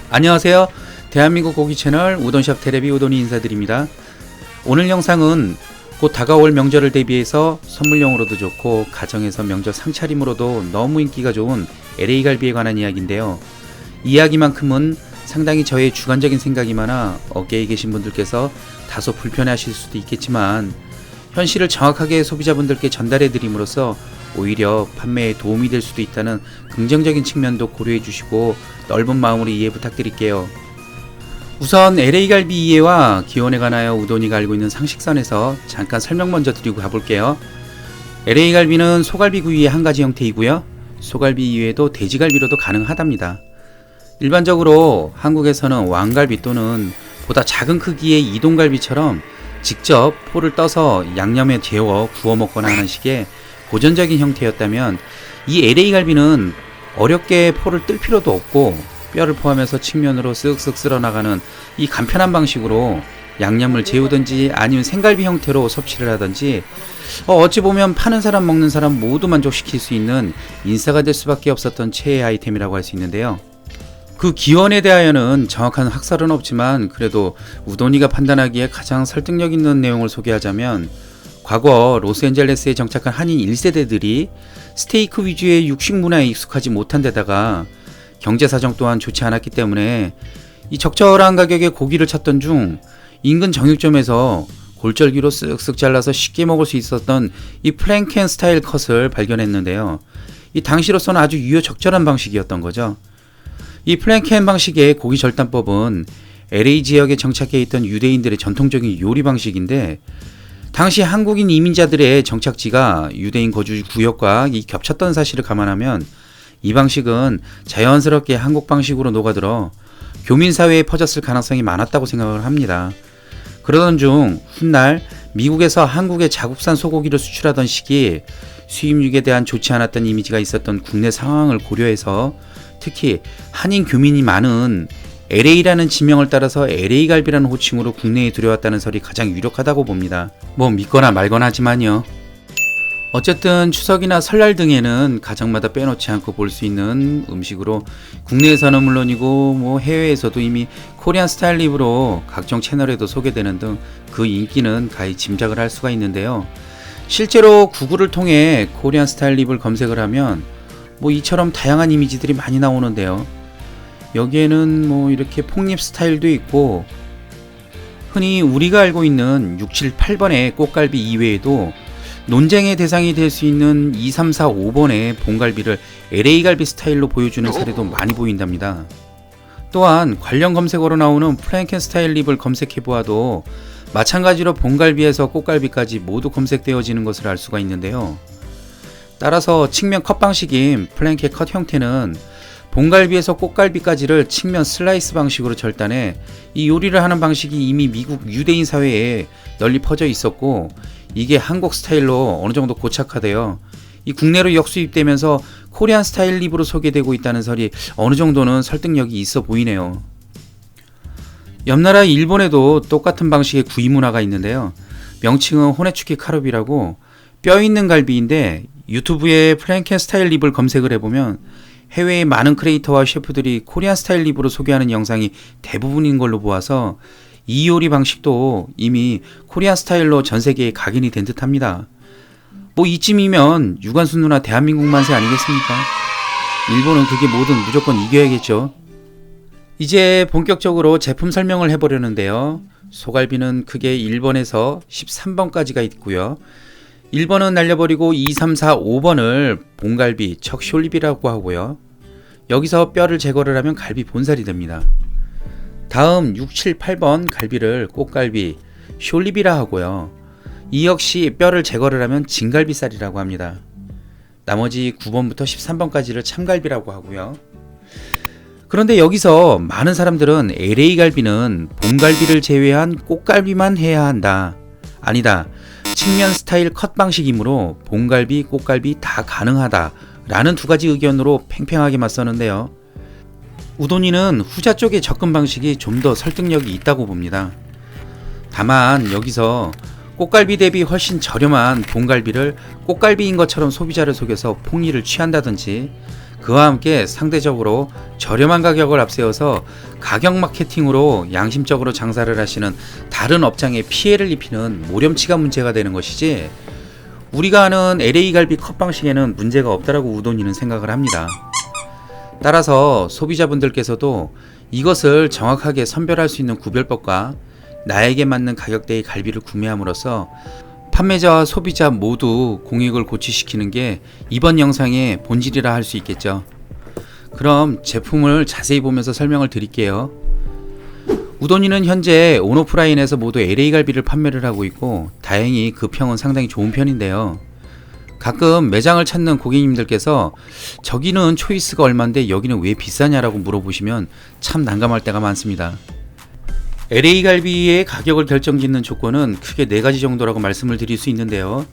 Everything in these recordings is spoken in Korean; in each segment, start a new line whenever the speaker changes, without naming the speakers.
안녕하세요. 대한민국 고기 채널 우돈샵 테레비 우돈이 인사드립니다. 오늘 영상은 곧 다가올 명절을 대비해서 선물용으로도 좋고 가정에서 명절 상차림으로도 너무 인기가 좋은 LA갈비에 관한 이야기인데요. 이야기만큼은 상당히 저의 주관적인 생각이 많아 업계에 계신 분들께서 다소 불편해하실 수도 있겠지만 현실을 정확하게 소비자분들께 전달해 드림으로써 오히려 판매에 도움이 될 수도 있다는 긍정적인 측면도 고려해 주시고 넓은 마음으로 이해 부탁드릴게요. 우선 LA갈비 이해와 기원에 관하여 우돈이가 알고 있는 상식선에서 잠깐 설명 먼저 드리고 가볼게요. LA갈비는 소갈비 구이의 한 가지 형태이고요. 소갈비 이외에도 돼지갈비로도 가능하답니다. 일반적으로 한국에서는 왕갈비 또는 보다 작은 크기의 이동갈비처럼 직접 포를 떠서 양념에 재워 구워 먹거나 하는 식의 고전적인 형태였다면 이 LA갈비는 어렵게 포를 뜰 필요도 없고 뼈를 포함해서 측면으로 쓱쓱 쓸어나가는 이 간편한 방식으로 양념을 재우든지 아니면 생갈비 형태로 섭취를 하든지 어찌 보면 파는 사람 먹는 사람 모두 만족시킬 수 있는 인싸가 될 수밖에 없었던 최애 아이템이라고 할 수 있는데요. 그 기원에 대하여는 정확한 학설은 없지만 그래도 우돈이가 판단하기에 가장 설득력 있는 내용을 소개하자면 과거 로스앤젤레스에 정착한 한인 1세대들이 스테이크 위주의 육식 문화에 익숙하지 못한 데다가 경제 사정 또한 좋지 않았기 때문에 이 적절한 가격에 고기를 찾던 중 인근 정육점에서 골절기로 쓱쓱 잘라서 쉽게 먹을 수 있었던 이 플랭켄 스타일 컷을 발견했는데요. 이 당시로서는 아주 유효적절한 방식이었던 거죠. 이 플랭켄 방식의 고기 절단법은 LA 지역에 정착해 있던 유대인들의 전통적인 요리 방식인데 당시 한국인 이민자들의 정착지가 유대인 거주 구역과 겹쳤던 사실을 감안하면 이 방식은 자연스럽게 한국 방식으로 녹아들어 교민사회에 퍼졌을 가능성이 많았다고 생각을 합니다. 그러던 중 훗날 미국에서 한국에 자국산 소고기를 수출하던 시기 수입육에 대한 좋지 않았던 이미지가 있었던 국내 상황을 고려해서 특히 한인 교민이 많은 LA라는 지명을 따라서 LA갈비라는 호칭으로 국내에 들여왔다는 설이 가장 유력하다고 봅니다. 뭐 믿거나 말거나 하지만요. 어쨌든 추석이나 설날 등에는 가정마다 빼놓지 않고 볼 수 있는 음식으로 국내에서는 물론이고 뭐 해외에서도 이미 코리안 스타일 립으로 각종 채널에도 소개되는 등 그 인기는 가히 짐작을 할 수가 있는데요. 실제로 구글을 통해 코리안 스타일 립을 검색을 하면 뭐 이처럼 다양한 이미지들이 많이 나오는데요. 여기에는 뭐 이렇게 폭립 스타일도 있고 흔히 우리가 알고 있는 6, 7, 8번의 꽃갈비 이외에도 논쟁의 대상이 될 수 있는 2, 3, 4, 5번의 본갈비를 LA갈비 스타일로 보여주는 사례도 많이 보인답니다. 또한 관련 검색어로 나오는 플랭켄 스타일 립을 검색해보아도 마찬가지로 본갈비에서 꽃갈비까지 모두 검색되어지는 것을 알 수가 있는데요. 따라서 측면 컷 방식인 플랭켄 컷 형태는 본갈비에서 꽃갈비까지를 측면 슬라이스 방식으로 절단해 이 요리를 하는 방식이 이미 미국 유대인 사회에 널리 퍼져 있었고 이게 한국 스타일로 어느 정도 고착화되어 이 국내로 역수입되면서 코리안 스타일 립으로 소개되고 있다는 설이 어느 정도는 설득력이 있어 보이네요. 옆나라 일본에도 똑같은 방식의 구이 문화가 있는데요. 명칭은 호네츠키 카르비라고 뼈 있는 갈비인데 유튜브에 플랭켄 스타일 립을 검색을 해보면 해외의 많은 크리에이터와 셰프들이 코리안 스타일 립으로 소개하는 영상이 대부분인 걸로 보아서 이 요리 방식도 이미 코리안 스타일로 전 세계에 각인이 된 듯합니다. 뭐 이쯤이면 유관순 누나 대한민국 만세 아니겠습니까? 일본은 그게 뭐든 무조건 이겨야겠죠. 이제 본격적으로 제품 설명을 해보려는데요. 소갈비는 크게 1번에서 13번까지가 있고요. 1번은 날려버리고 2, 3, 4, 5번을 본갈비, 척 숄립이라고 하고요. 여기서 뼈를 제거를 하면 갈비 본살이 됩니다. 다음 6, 7, 8번 갈비를 꽃갈비, 숄립이라 하고요. 이 역시 뼈를 제거를 하면 진갈비살이라고 합니다. 나머지 9번부터 13번까지를 참갈비라고 하고요. 그런데 여기서 많은 사람들은 LA갈비는 본갈비를 제외한 꽃갈비만 해야 한다. 아니다. 측면 스타일 컷 방식이므로 본갈비, 꽃갈비 다 가능하다 라는 두 가지 의견으로 팽팽하게 맞서는데요. 우돈이는 후자 쪽의 접근 방식이 좀 더 설득력이 있다고 봅니다. 다만 여기서 꽃갈비 대비 훨씬 저렴한 본갈비를 꽃갈비인 것처럼 소비자를 속여서 폭리를 취한다든지, 그와 함께 상대적으로 저렴한 가격을 앞세워서 가격 마케팅으로 양심적으로 장사를 하시는 다른 업장에 피해를 입히는 모렴치가 문제가 되는 것이지, 우리가 아는 LA 갈비 컷 방식에는 문제가 없다라고 우돈이는 생각을 합니다. 따라서 소비자분들께서도 이것을 정확하게 선별할 수 있는 구별법과 나에게 맞는 가격대의 갈비를 구매함으로써 판매자와 소비자 모두 공익을 고취시키는 게 이번 영상의 본질이라 할 수 있겠죠. 그럼 제품을 자세히 보면서 설명을 드릴게요. 우돈이는 현재 온오프라인에서 모두 LA 갈비를 판매를 하고 있고, 다행히 그 평은 상당히 좋은 편인데요. 가끔 매장을 찾는 고객님들께서 저기는 초이스가 얼만데 여기는 왜 비싸냐라고 물어보시면 참 난감할 때가 많습니다. LA 갈비의 가격을 결정짓는 조건은 크게 4가지 정도라고 말씀을 드릴 수 있는데요.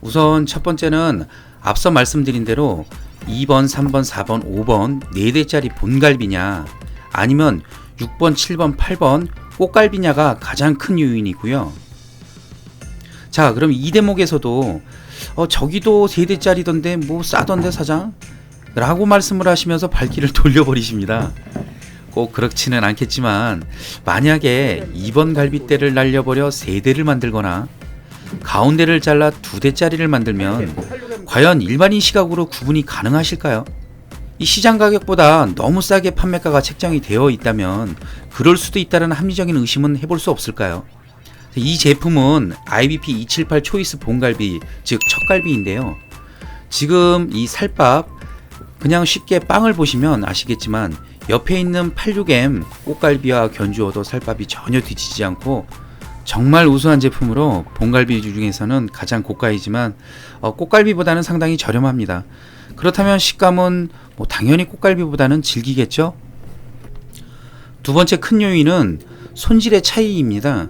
우선 첫 번째는 앞서 말씀드린 대로 2번, 3번, 4번, 5번 4대짜리 본갈비냐, 아니면 6번, 7번, 8번 꽃갈비냐가 가장 큰 요인이고요. 자, 그럼 이 대목에서도 저기도 3대짜리던데 뭐 싸던데 사장? 라고 말씀을 하시면서 발길을 돌려버리십니다. 꼭 그렇지는 않겠지만, 만약에 2번 갈비대를 날려버려 3대를 만들거나 가운데를 잘라 2대짜리를 만들면 과연 일반인 시각으로 구분이 가능하실까요? 이 시장 가격보다 너무 싸게 판매가가 책정이 되어 있다면 그럴 수도 있다는 합리적인 의심은 해볼 수 없을까요? 이 제품은 IBP 278 초이스 본갈비, 즉 첫 갈비인데요. 지금 이 살밥, 그냥 쉽게 빵을 보시면 아시겠지만 옆에 있는 86M 꽃갈비와 견주어도 살밥이 전혀 뒤지지 않고 정말 우수한 제품으로 본갈비 중에서는 가장 고가이지만 꽃갈비보다는 상당히 저렴합니다. 그렇다면 식감은 당연히 꽃갈비보다는 질기겠죠? 두 번째 큰 요인은 손질의 차이입니다.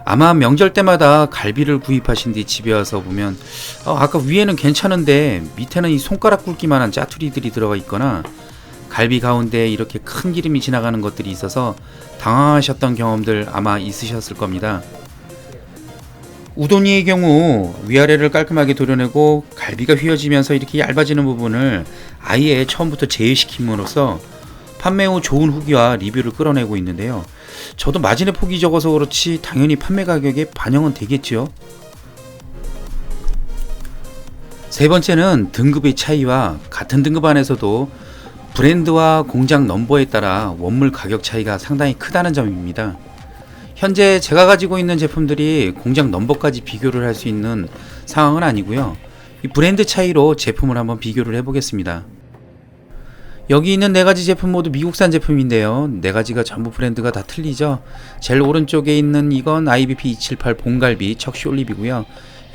아마 명절 때마다 갈비를 구입하신 뒤 집에 와서 보면 아까 위에는 괜찮은데 밑에는 이 손가락 굵기만한 짜투리들이 들어가 있거나 갈비 가운데 이렇게 큰 기름이 지나가는 것들이 있어서 당황하셨던 경험들 아마 있으셨을 겁니다. 우돈이의 경우 위아래를 깔끔하게 도려내고 갈비가 휘어지면서 이렇게 얇아지는 부분을 아예 처음부터 제외시킴으로써 판매 후 좋은 후기와 리뷰를 끌어내고 있는데요. 저도 마진의 폭이 적어서 그렇지 당연히 판매 가격에 반영은 되겠죠. 세 번째는 등급의 차이와 같은 등급 안에서도 브랜드와 공장 넘버에 따라 원물 가격 차이가 상당히 크다는 점입니다. 현재 제가 가지고 있는 제품들이 공장 넘버까지 비교를 할 수 있는 상황은 아니고요. 이 브랜드 차이로 제품을 한번 비교를 해보겠습니다. 여기 있는 4가지 제품 모두 미국산 제품인데요. 4가지가 전부 브랜드가 다 틀리죠. 제일 오른쪽에 있는 이건 IBP 278 본갈비 척시 올리비고요.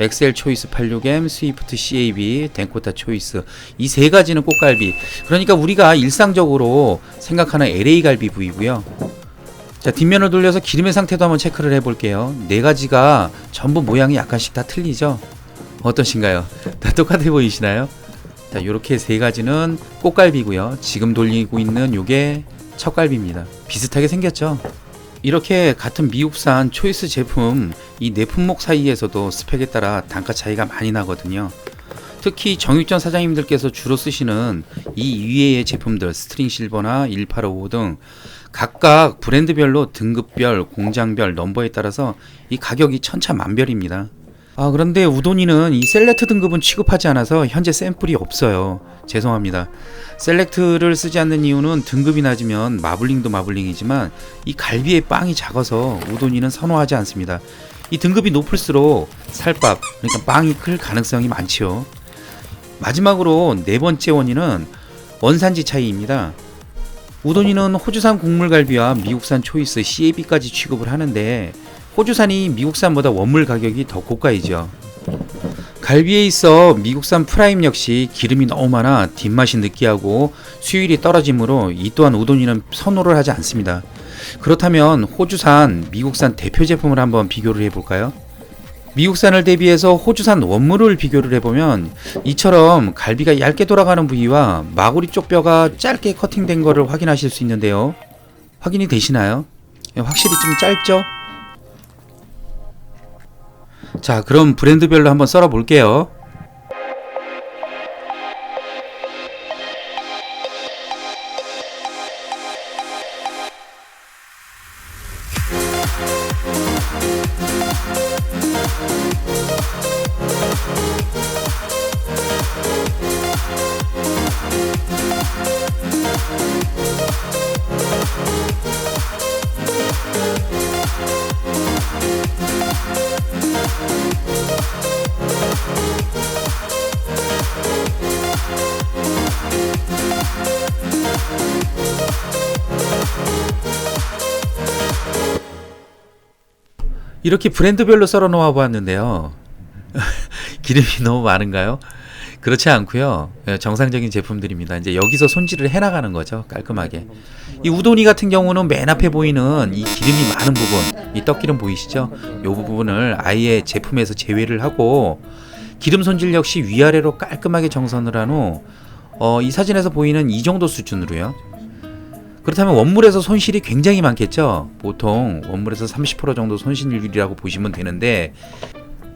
엑셀 초이스 86M, 스위프트 CAB, 덴코타 초이스, 이 3가지는 꽃갈비, 그러니까 우리가 일상적으로 생각하는 LA 갈비 부위고요. 자, 뒷면을 돌려서 기름의 상태도 한번 체크를 해볼게요. 4가지가 전부 모양이 약간씩 다 틀리죠. 어떠신가요? 다 똑같아 보이시나요? 자, 요렇게 3가지는 꽃갈비고요. 지금 돌리고 있는 요게 첫 갈비입니다. 비슷하게 생겼죠? 이렇게 같은 미국산 초이스 제품 이 4품목 사이에서도 스펙에 따라 단가 차이가 많이 나거든요. 특히 정육점 사장님들께서 주로 쓰시는 이 이외의 제품들 스트링 실버나 1855 등 각각 브랜드별로 등급별, 공장별, 넘버에 따라서 이 가격이 천차만별입니다. 그런데 우돈이는 이 셀렉트 등급은 취급하지 않아서 현재 샘플이 없어요. 죄송합니다. 셀렉트를 쓰지 않는 이유는 등급이 낮으면 마블링도 마블링이지만 이 갈비의 빵이 작아서 우돈이는 선호하지 않습니다. 이 등급이 높을수록 살밥, 그러니까 빵이 클 가능성이 많지요. 마지막으로 4번째 원인은 원산지 차이입니다. 우돈이는 호주산 곡물갈비와 미국산 초이스 CAB까지 취급을 하는데 호주산이 미국산보다 원물 가격이 더 고가이죠. 갈비에 있어 미국산 프라임 역시 기름이 너무 많아 뒷맛이 느끼하고 수율이 떨어지므로 이 또한 우돈이는 선호를 하지 않습니다. 그렇다면 호주산, 미국산 대표 제품을 한번 비교를 해볼까요? 미국산을 대비해서 호주산 원물을 비교를 해보면 이처럼 갈비가 얇게 돌아가는 부위와 마구리 쪽 뼈가 짧게 커팅된 거를 확인하실 수 있는데요. 확인이 되시나요? 확실히 좀 짧죠? 자, 그럼 브랜드별로 한번 썰어 볼게요. 이렇게 브랜드별로 썰어 놓아 보았는데요. 기름이 너무 많은가요? 그렇지 않고요. 정상적인 제품들입니다. 이제 여기서 손질을 해 나가는 거죠. 깔끔하게. 이 우도니 같은 경우는 맨 앞에 보이는 이 기름이 많은 부분, 이 떡기름 보이시죠? 이 부분을 아예 제품에서 제외를 하고 기름 손질 역시 위아래로 깔끔하게 정선을 한 후 이 사진에서 보이는 이 정도 수준으로요. 그렇다면 원물에서 손실이 굉장히 많겠죠. 보통 원물에서 30% 정도 손실률이라고 보시면 되는데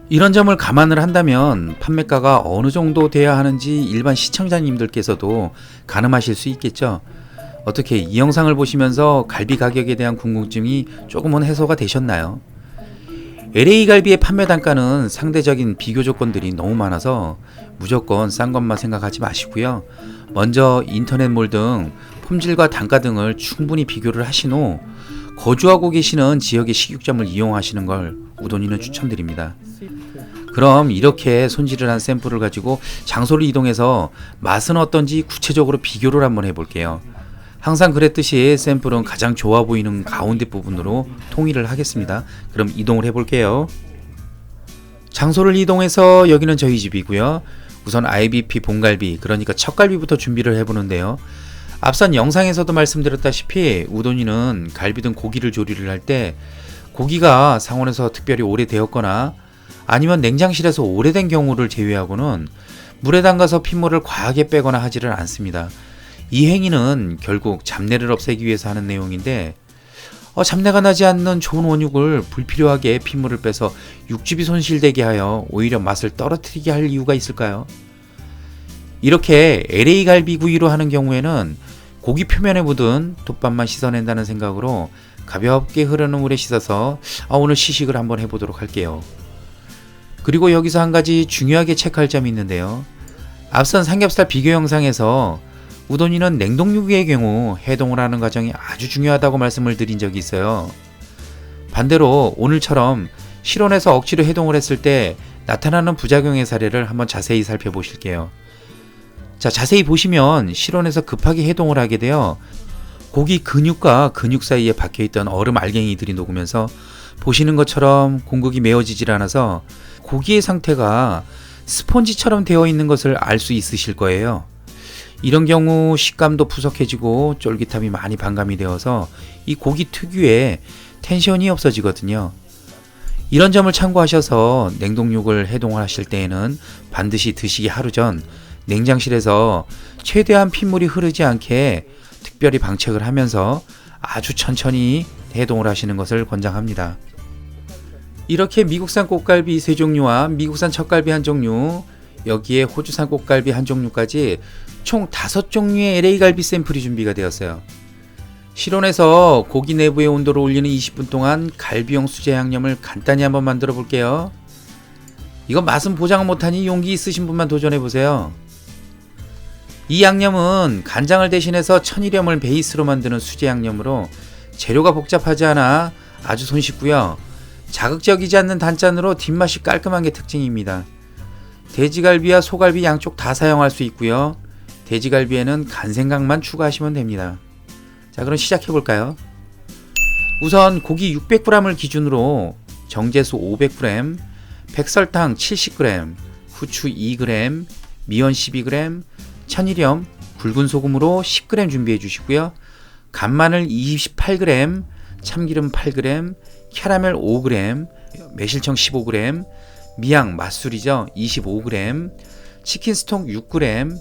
이런 점을 감안을 한다면 판매가가 어느 정도 돼야 하는지 일반 시청자님들께서도 가늠하실 수 있겠죠. 어떻게 이 영상을 보시면서 갈비 가격에 대한 궁금증이 조금은 해소가 되셨나요? LA 갈비의 판매 단가는 상대적인 비교 조건들이 너무 많아서 무조건 싼 것만 생각하지 마시고요. 먼저 인터넷몰 등 품질과 단가 등을 충분히 비교를 하신 후 거주하고 계시는 지역의 식육점을 이용하시는 걸 우도니는 추천드립니다. 그럼 이렇게 손질을 한 샘플을 가지고 장소를 이동해서 맛은 어떤지 구체적으로 비교를 한번 해볼게요. 항상 그랬듯이 샘플은 가장 좋아 보이는 가운데 부분으로 통일을 하겠습니다. 그럼 이동을 해볼게요. 장소를 이동해서 여기는 저희 집이고요. 우선 IBP 본갈비, 그러니까 첫 갈비부터 준비를 해보는데요. 앞선 영상에서도 말씀드렸다시피 우도니는 갈비 등 고기를 조리를 할 때 고기가 상온에서 특별히 오래되었거나 아니면 냉장실에서 오래된 경우를 제외하고는 물에 담가서 핏물을 과하게 빼거나 하지를 않습니다. 이 행위는 결국 잡내를 없애기 위해서 하는 내용인데 잡내가 나지 않는 좋은 원육을 불필요하게 핏물을 빼서 육즙이 손실되게 하여 오히려 맛을 떨어뜨리게 할 이유가 있을까요? 이렇게 LA 갈비구이로 하는 경우에는 고기 표면에 묻은 톱밥만 씻어낸다는 생각으로 가볍게 흐르는 물에 씻어서 오늘 시식을 한번 해보도록 할게요. 그리고 여기서 한 가지 중요하게 체크할 점이 있는데요. 앞선 삼겹살 비교 영상에서 우도니는 냉동육의 경우 해동을 하는 과정이 아주 중요하다고 말씀을 드린 적이 있어요. 반대로 오늘처럼 실온에서 억지로 해동을 했을 때 나타나는 부작용의 사례를 한번 자세히 살펴보실게요. 자, 자세히 보시면 실온에서 급하게 해동을 하게 되어 고기 근육과 근육 사이에 박혀있던 얼음 알갱이들이 녹으면서 보시는 것처럼 공극이 메워지질 않아서 고기의 상태가 스펀지처럼 되어 있는 것을 알 수 있으실 거예요. 이런 경우 식감도 푸석해지고 쫄깃함이 많이 반감이 되어서 이 고기 특유의 텐션이 없어지거든요. 이런 점을 참고하셔서 냉동육을 해동을 하실 때에는 반드시 드시기 하루 전 냉장실에서 최대한 핏물이 흐르지 않게 특별히 방책을 하면서 아주 천천히 해동을 하시는 것을 권장합니다. 이렇게 미국산 꽃갈비 3종류와 미국산 첫 갈비 1종류, 여기에 호주산 꽃갈비 1종류까지 총 5종류의 LA 갈비 샘플이 준비가 되었어요. 실온에서 고기 내부의 온도를 올리는 20분 동안 갈비용 수제 양념을 간단히 한번 만들어 볼게요. 이건 맛은 보장 못하니 용기 있으신 분만 도전해 보세요. 이 양념은 간장을 대신해서 천일염을 베이스로 만드는 수제 양념으로 재료가 복잡하지 않아 아주 손쉽고요. 자극적이지 않는 단짠으로 뒷맛이 깔끔한 게 특징입니다. 돼지갈비와 소갈비 양쪽 다 사용할 수 있고요. 돼지갈비에는 간생강만 추가하시면 됩니다. 자, 그럼 시작해 볼까요? 우선 고기 600g을 기준으로 정제수 500g, 백설탕 70g, 후추 2g, 미원 12g, 천일염, 굵은 소금으로 10g 준비해 주시고요. 간마늘 28g, 참기름 8g, 캐러멜 5g, 매실청 15g, 미양 맛술이죠 25g, 치킨 스톡 6g,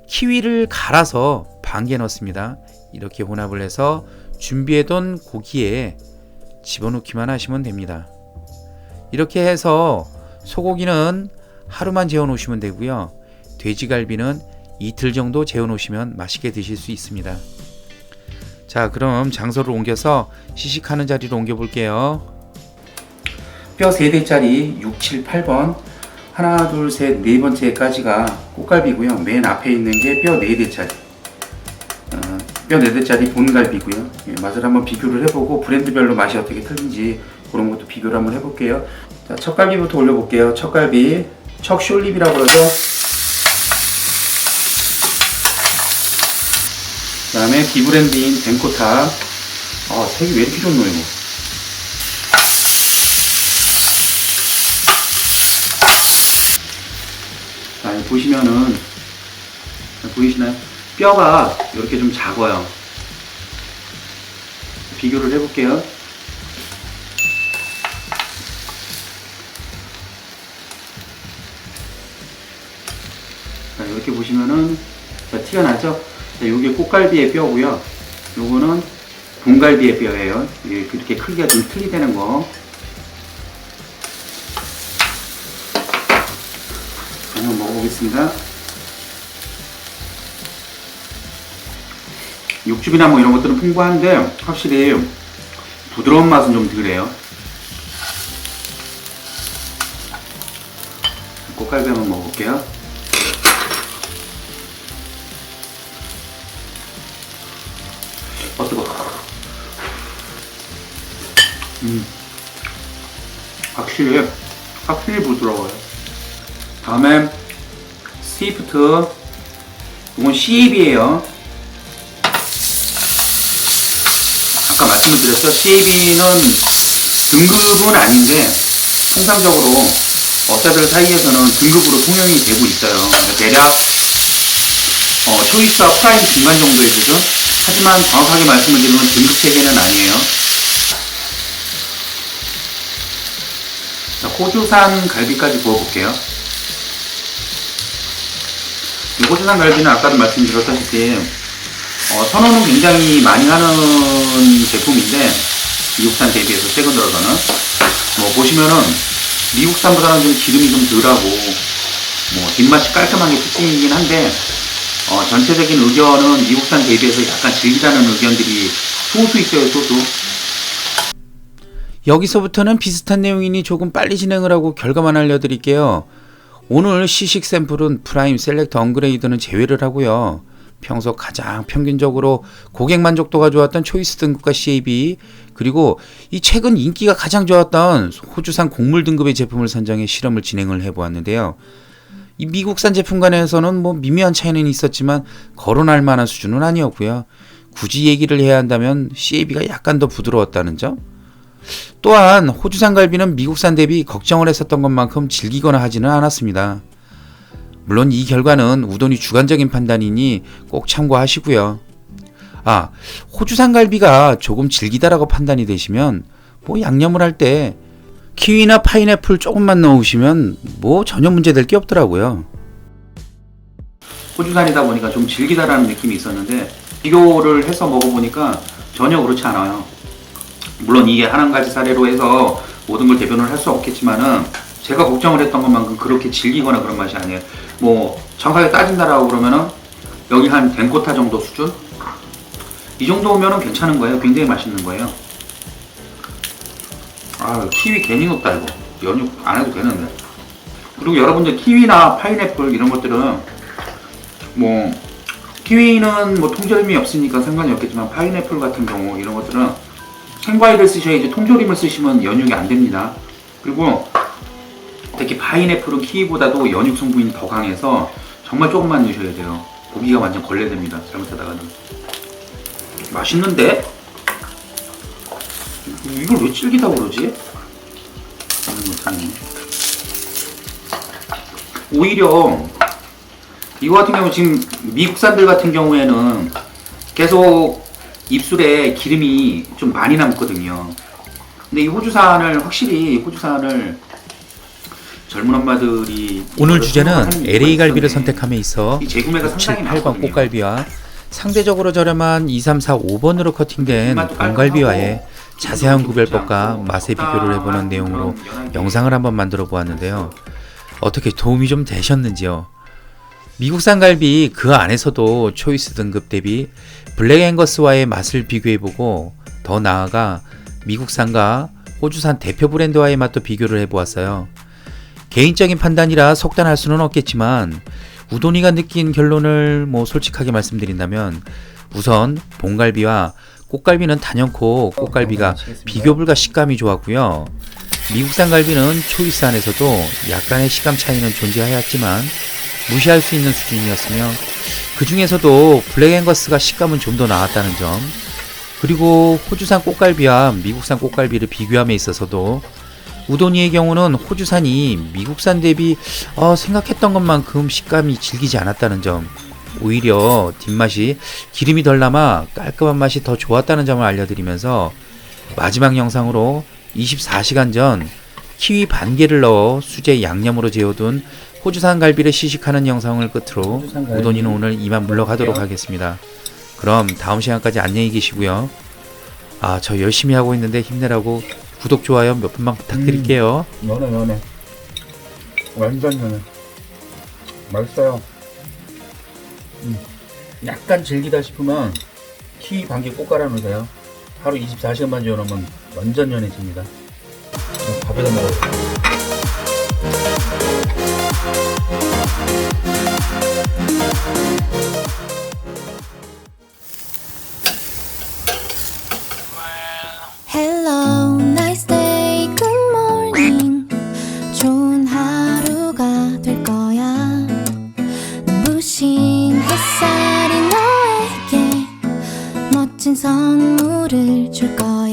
키위를 갈아서 반 개 넣습니다. 이렇게 혼합을 해서 준비해둔 고기에 집어넣기만 하시면 됩니다. 이렇게 해서 소고기는 하루만 재워 놓으시면 되고요. 돼지갈비는 이틀 정도 재워 놓으시면 맛있게 드실 수 있습니다. 자, 그럼 장소를 옮겨서 시식하는 자리로 옮겨 볼게요. 뼈 3대짜리 6, 7, 8번 하나, 둘, 셋, 네 번째까지가 꽃갈비고요. 맨 앞에 있는 게 뼈 4대짜리 뼈 4대짜리 본갈비고요. 맛을 한번 비교를 해보고 브랜드별로 맛이 어떻게 틀린지 그런 것도 비교를 한번 해볼게요. 자, 척갈비부터 올려볼게요. 척갈비 척숄립이라고 그러죠. 그 다음에 비브랜드인 덴코타. 색이 왜 이렇게 좋노 이거. 자, 보시면은 보이시나요? 뼈가 이렇게 좀 작아요. 비교를 해볼게요. 자, 이렇게 보시면은 티가 나죠? 자, 요게 꽃갈비의 뼈고요. 요거는 본갈비의 뼈예요. 이렇게 크기가 좀 틀리다는 거. 한번 먹어보겠습니다. 육즙이나 뭐 이런 것들은 풍부한데 확실히 부드러운 맛은 좀 덜해요. 꽃갈비 한번 먹어볼게요. 뜨거. 확실히 부드러워요. 다음에 스위프트. 이건 CAB예요. 아까 말씀을 드렸죠. CAB는 등급은 아닌데 통상적으로 업자들 사이에서는 등급으로 통용이 되고 있어요. 대략 초이스와 프라임 중간 정도의 수준. 하지만 정확하게 말씀을 드리면 등급 체계는 아니에요. 자, 호주산 갈비까지 구워볼게요. 이 호주산 갈비는 아까도 말씀드렸다시피 선호는 굉장히 많이 하는 제품인데 미국산 대비해서 최근 들어서는 보시면은 미국산보다는 좀 기름이 좀 덜하고 뒷맛이 깔끔한 게 특징이긴 한데 전체적인 의견은 미국산 대비해서 약간 질기다는 의견들이 소수 있어요. 소수. 여기서부터는 비슷한 내용이니 조금 빨리 진행을 하고 결과만 알려드릴게요. 오늘 시식 샘플은 프라임, 셀렉트, 업그레이드는 제외를 하고요. 평소 가장 평균적으로 고객 만족도가 좋았던 초이스 등급과 CAB, 그리고 이 최근 인기가 가장 좋았던 호주산 곡물 등급의 제품을 선정해 실험을 진행을 해보았는데요. 이 미국산 제품 간에서는 미미한 차이는 있었지만 거론할 만한 수준은 아니었고요. 굳이 얘기를 해야 한다면 CAB가 약간 더 부드러웠다는 점. 또한 호주산 갈비는 미국산 대비 걱정을 했었던 것만큼 질기거나 하지는 않았습니다. 물론 이 결과는 우돈이 주관적인 판단이니 꼭 참고하시고요. 호주산 갈비가 조금 질기다라고 판단이 되시면 양념을 할 때 키위나 파인애플 조금만 넣으시면 전혀 문제될 게 없더라고요. 호주산이다 보니까 좀 질기다라는 느낌이 있었는데 비교를 해서 먹어보니까 전혀 그렇지 않아요. 물론 이게 한 가지 사례로 해서 모든 걸 대변을 할 수 없겠지만은 제가 걱정을 했던 것만큼 그렇게 질기거나 그런 맛이 아니에요. 정확하게 따진다라고 그러면은 여기 한 덴코타 정도 수준? 이 정도면은 괜찮은 거예요. 굉장히 맛있는 거예요. 키위 괜히 넣었다 이거. 연육 안 해도 되는데. 그리고 여러분들 키위나 파인애플 이런 것들은 키위는 통조림이 없으니까 상관이 없겠지만 파인애플 같은 경우 이런 것들은 생과일을 쓰셔야지 통조림을 쓰시면 연육이 안 됩니다. 그리고 특히 파인애플은 키위보다도 연육 성분이 더 강해서 정말 조금만 넣으셔야 돼요. 고기가 완전 걸레됩니다. 잘못하다가는. 맛있는데? 이걸 왜 질기다고 그러지? 오히려 이거 같은 경우 지금 미국산들 같은 경우에는 계속 입술에 기름이 좀 많이 남거든요. 근데 이 호주산을 젊은 엄마들이
오늘
이거를
주제는
선호하는
LA
이유가
갈비를
있었네.
선택함에 있어
이 재구매가
6, 7,
상당히
8번
많거든요.
꽃갈비와 상대적으로 저렴한 2, 3, 4, 5번으로 커팅된
맛도
본갈비와의 자세한
좋지
구별법과
않고
맛의 비교를 해보는 내용으로
그런 연하게
영상을 한번 만들어 보았는데요. 어떻게 도움이 좀 되셨는지요? 미국산 갈비 그 안에서도 초이스 등급 대비 블랙 앵거스와의 맛을 비교해보고 더 나아가 미국산과 호주산 대표 브랜드와의 맛도 비교를 해보았어요. 개인적인 판단이라 속단할 수는 없겠지만 우돈이가 느낀 결론을 솔직하게 말씀드린다면 우선 본갈비와 꽃갈비는 단연코 꽃갈비가 비교 불가 식감이 좋았고요. 미국산 갈비는 초이스 안에서도 약간의 식감 차이는 존재하였지만 무시할 수 있는 수준이었으며 그 중에서도 블랙 앵거스가 식감은 좀 더 나았다는 점, 그리고 호주산 꽃갈비와 미국산 꽃갈비를 비교함에 있어서도 우돈이의 경우는 호주산이 미국산 대비 생각했던 것만큼 식감이 질기지 않았다는 점, 오히려 뒷맛이 기름이 덜 남아 깔끔한 맛이 더 좋았다는 점을 알려드리면서 마지막 영상으로 24시간 전 키위 반 개를 넣어 수제 양념으로 재워둔 호주산 갈비를 시식하는 영상을 끝으로 우돈이는 오늘 이만 물러가도록 하겠습니다. 그럼 다음 시간까지 안녕히 계시고요. 저 열심히 하고 있는데 힘내라고 구독, 좋아요 몇 분만 부탁드릴게요.
연해 완전 연해. 맛있어요. 약간 질기다 싶으면 키위 반개 꼭 깔아 놓으세요. 하루 24시간만 재워놓으면 완전 연해집니다. 밥에다 먹어요.
Hello, nice day, good morning. 좋은 하루가 될 거야. 눈부신 햇살이 너에게 멋진 선물을 줄 거야.